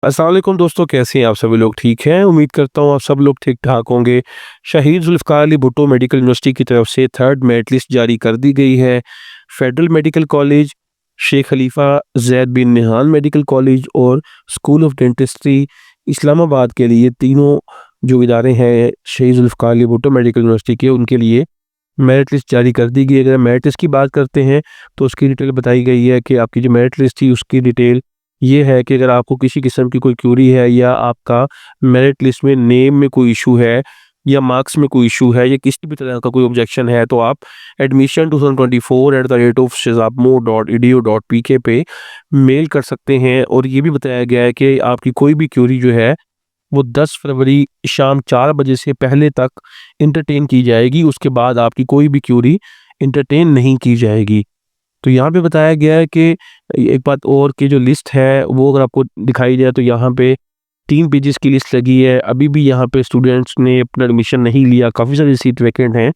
अस्सलाम वालेकुम दोस्तों, कैसे हैं आप सभी लोग? ठीक हैं? उम्मीद करता हूँ आप सब लोग ठीक-ठाक होंगे। शहीद ज़ुल्फ़िकार अली भुट्टो मेडिकल यूनिवर्सिटी की तरफ से 3rd मेरिट लिस्ट जारी कर दी गई है। फेडरल मेडिकल कॉलेज, शेख खलीफा ज़ैद बिन नहान मेडिकल कॉलेज और स्कूल ऑफ डेंटिस्ट्री इस्लामाबाद के लिए तीनों जो इदारे हैं शहीद ज़ुल्फ़िकार अली भुट्टो मेडिकल यूनिवर्सिटी के, उनके लिए मेरिट लिस्ट जारी कर दी गई है। अगर मेरिट लिस्ट की बात करते हैं तो उसकी डिटेल बताई गई है कि आपकी जो मेरिट लिस्ट थी उसकी डिटेल ये है कि अगर आपको किसी किस्म की कोई क्यूरी है या आपका मेरिट लिस्ट में नेम में कोई इशू है या मार्क्स में कोई इशू है या किसी भी तरह का कोई ऑब्जेक्शन है, तो आप admission2024@shehzabmoor.edu.pk पे मेल कर सकते हैं। और ये भी बताया गया है कि आपकी कोई भी क्यूरी जो है वो 10 फरवरी शाम 4 बजे से पहले तक इंटरटेन की जाएगी। उसके बाद आपकी कोई भी क्यूरी इंटरटेन नहीं की जाएगी। तो यहाँ पे बताया गया है कि एक बात और कि जो लिस्ट है वो अगर आपको दिखाई जाए तो यहाँ पे 3 पेजेस की लिस्ट लगी है। अभी भी यहाँ पे स्टूडेंट्स ने अपना एडमिशन नहीं लिया, काफ़ी सारी सीट वैकेंट हैं।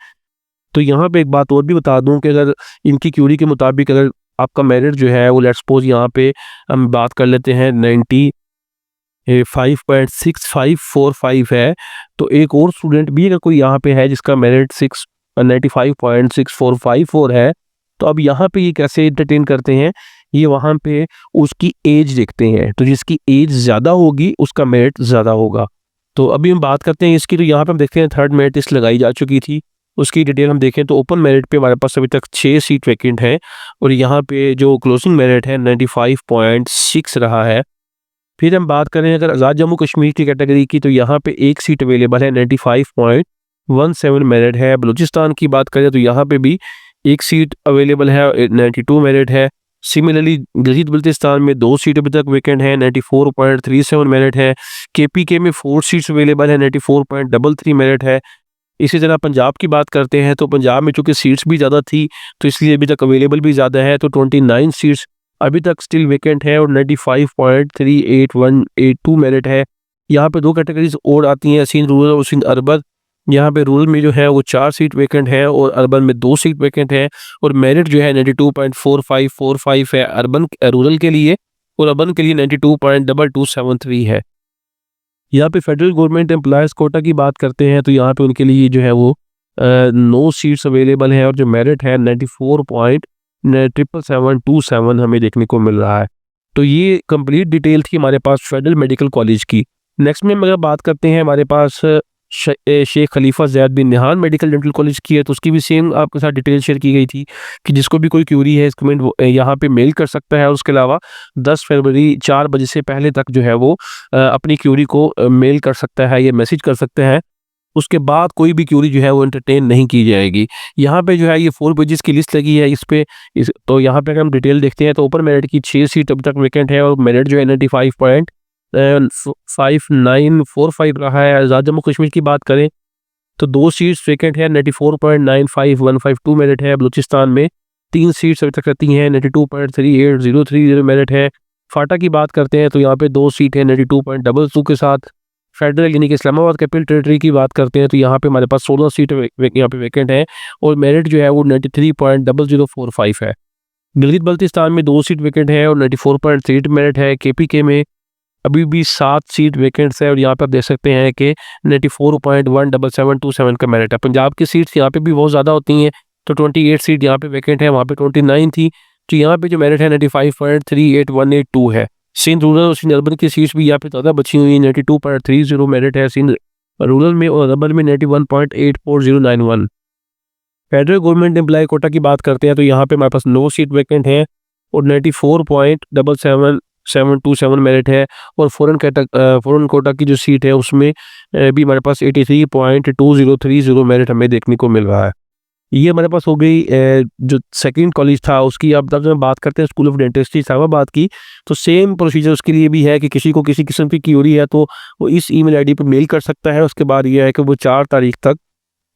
तो यहाँ पे एक बात और भी बता दूँ कि अगर इनकी क्यूरी के मुताबिक अगर आपका मेरिट जो है वो लेट्स सपोज़ यहाँ पे हम बात कर लेते हैं 95.6545 है, तो एक और स्टूडेंट भी अगर कोई यहाँ पे है जिसका मेरिट 95.6454 है, तो अब यहाँ पे ये कैसे एंटरटेन करते हैं, ये वहाँ पे उसकी एज देखते हैं। तो जिसकी एज ज़्यादा होगी उसका मेरिट ज़्यादा होगा। तो अभी हम बात करते हैं इसकी, तो यहाँ पे हम देखते हैं 3rd मेरिट लिस्ट लगाई जा चुकी थी। उसकी डिटेल हम देखें तो ओपन मेरिट पे हमारे पास अभी तक 6 सीट वैकेंट हैं और यहाँ पे जो क्लोजिंग मेरिट है 95.6 रहा है। फिर हम बात करें अगर आज़ाद जम्मू कश्मीर की कैटेगरी की, तो यहाँ पे एक सीट अवेलेबल है, 95.17 मेरिट है। बलूचिस्तान की बात करें तो यहाँ पे भी एक सीट अवेलेबल है, 92 मेरिट है। सिमिलरली गिलगित बल्तिस्तान में 2 सीट अभी तक वैकेंट है, 94.37 मेरिट है। केपीके में 4 सीट्स अवेलेबल है, 94.33 मेरिट है। इसी तरह पंजाब की बात करते हैं तो पंजाब में चूँकि सीट्स भी ज़्यादा थी तो इसलिए अभी तक अवेलेबल भी ज़्यादा है, तो 29 सीट्स अभी तक स्टिल वैकेंट है और 95.38182 मेरिट है। यहाँ पे 2 कैटेगरीज़ और आती हैं, सिंध रूरल और सिंध अर्बन। यहाँ पे रूरल में जो है वो 4 सीट वैकेंट है और अर्बन में 2 सीट वैकेंट है और मेरिट जो है 92.4545 है रूरल के लिए और अर्बन के लिए 92.2273 है। यहाँ पे फेडरल गवर्नमेंट एम्प्लॉयज़ कोटा की बात करते हैं तो यहाँ पे उनके लिए जो है वो 9 सीट्स अवेलेबल हैं और जो मेरिट है 94.77727 हमें देखने को मिल रहा है। तो ये कंप्लीट डिटेल थी हमारे पास फेडरल मेडिकल कॉलेज की। नेक्स्ट में अगर बात करते हैं हमारे पास शेख खलीफा ज़ैद बिन नहान मेडिकल डेंटल कॉलेज की है, तो उसकी भी सेम आपके साथ डिटेल शेयर की गई थी कि जिसको भी कोई क्यूरी है कमेंट यहाँ पे मेल कर सकता है। उसके अलावा 10 फरवरी 4 बजे से पहले तक जो है वो अपनी क्यूरी को मेल कर सकता है या मैसेज कर सकता है। उसके बाद कोई भी क्यूरी जो है वो एंटरटेन नहीं की जाएगी। यहाँ पे जो है ये 4 पेजेस की लिस्ट लगी है तो यहाँ पे अगर हम डिटेल देखते हैं तो ओपन मेरिट की 6 सीट अब तक वैकेंट है और मेरिट जो है 95.5945 रहा है। आज़ाद जम्मू कश्मीर की बात करें तो 2 सीट्स वैकेंट है, 94.95152 मेरिट है। बलूचिस्तान में 3 सीट्स अभी तक रहती हैं, 92.38030 मेरिट है। फाटा की बात करते हैं तो यहाँ पे 2 सीट है 92.22 के साथ। फेडरल यानी कि इस्लामाबाद कैपिटल टेरिटरी की बात करते हैं तो यहाँ पे हमारे पास 16 सीट यहाँ पे वैकेंट है और मेरिट जो है वो 93.0045 है। गिलगित बल्तिस्तान में 2 सीट वैकेंट है और 94.38 मेरिट है। केपीके में अभी भी 7 सीट वैकेंट्स है और यहाँ पे आप देख सकते हैं कि 94.17727 का मेरिट है। पंजाब की सीट्स यहाँ पे भी बहुत ज़्यादा होती हैं, तो 28 सीट यहाँ पे वैकेंट है, वहाँ पे 29 थी। तो यहाँ पे जो मेरिट है 95.38182 है। सिंध रूरल और सिंध अर्बन की सीट्स भी यहाँ पे ज़्यादा बची हुई हैं, 92.30 मेरिट है सिंध रूरल में और अर्बन में 91.84091। फेडरल गवर्नमेंट एम्प्लॉय कोटा की बात करते हैं तो यहाँ पे हमारे पास 9 सीट वैकेंट है और 94.77727 मेरिट है और फॉरेन कोटा की जो सीट है उसमें भी हमारे पास 83.2030 मेरिट हमें देखने को मिल रहा है। ये हमारे पास हो गई जो सेकंड कॉलेज था उसकी। अब तक हम बात करते हैं स्कूल ऑफ डेंटिस्ट्री इस्लामाबाद की, तो सेम प्रोसीजर उसके लिए भी है कि किसी को किसी किस्म की क्यूरी है तो वो इस ईमेल आईडी पर मेल कर सकता है। उसके बाद ये है कि वो 4 तारीख तक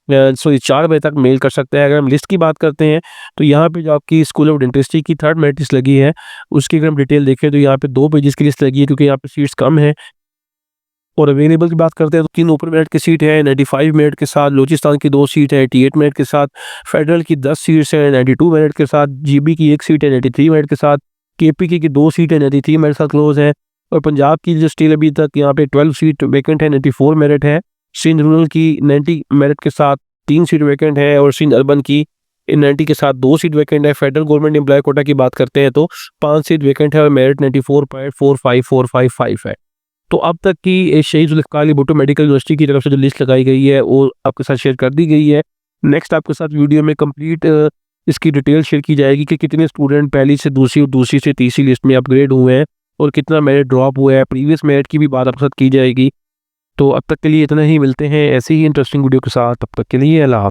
4 बजे तक मेल कर सकते हैं। अगर हम लिस्ट की बात करते हैं तो यहाँ पे जो आपकी स्कूल ऑफ डेंटिस्ट्री की 3rd मेरिट लिस्ट लगी है उसकी अगर हम डिटेल देखें तो यहाँ पे 2 पेजेस की लिस्ट लगी है क्योंकि यहाँ पे सीट्स कम है। और अवेलेबल की बात करते हैं तो 3 ओपन मेरिट की सीट है, 95 मेरिट के साथ। बलूचिस्तान की 2 सीट है, 88 मेरिट के साथ। फेडरल की 10 सीट्स है, 92 मेरिट के साथ। जीबी की 1 सीट है, 93 मेरिट के साथ। केपीके की 2 सीट है, 93 मेरिट के साथ क्लोज है। और पंजाब की जो स्टिल अभी तक यहाँ पे 12 सीट वैकेंट है, 94 मेरिट है। सिंध रूरल की 90 मेरिट के साथ 3 सीट वैकेंट है और सिंध अर्बन की 90 के साथ 2 सीट वैकेंट है। फेडरल गवर्नमेंट एम्प्लॉय कोटा की बात करते हैं तो 5 सीट वैकेंट है और मेरिट 94.45455 है। तो अब तक की शहीद जुल्फ़िकार अली भुट्टो मेडिकल यूनिवर्सिटी की तरफ से जो लिस्ट लगाई गई है वो आपके साथ शेयर कर दी गई है। नेक्स्ट आपके साथ वीडियो में कंप्लीट इसकी डिटेल शेयर की जाएगी कि कितने स्टूडेंट पहली से दूसरी और दूसरी से तीसरी लिस्ट में अपग्रेड हुए हैं और कितना मेरिट ड्रॉप हुआ है। प्रीवियस मेरिट की भी बात आपके साथ की जाएगी। तो अब तक के लिए इतना ही, मिलते हैं ऐसे ही इंटरेस्टिंग वीडियो के साथ। तब तक के लिए अल्लाह हाफ़िज़।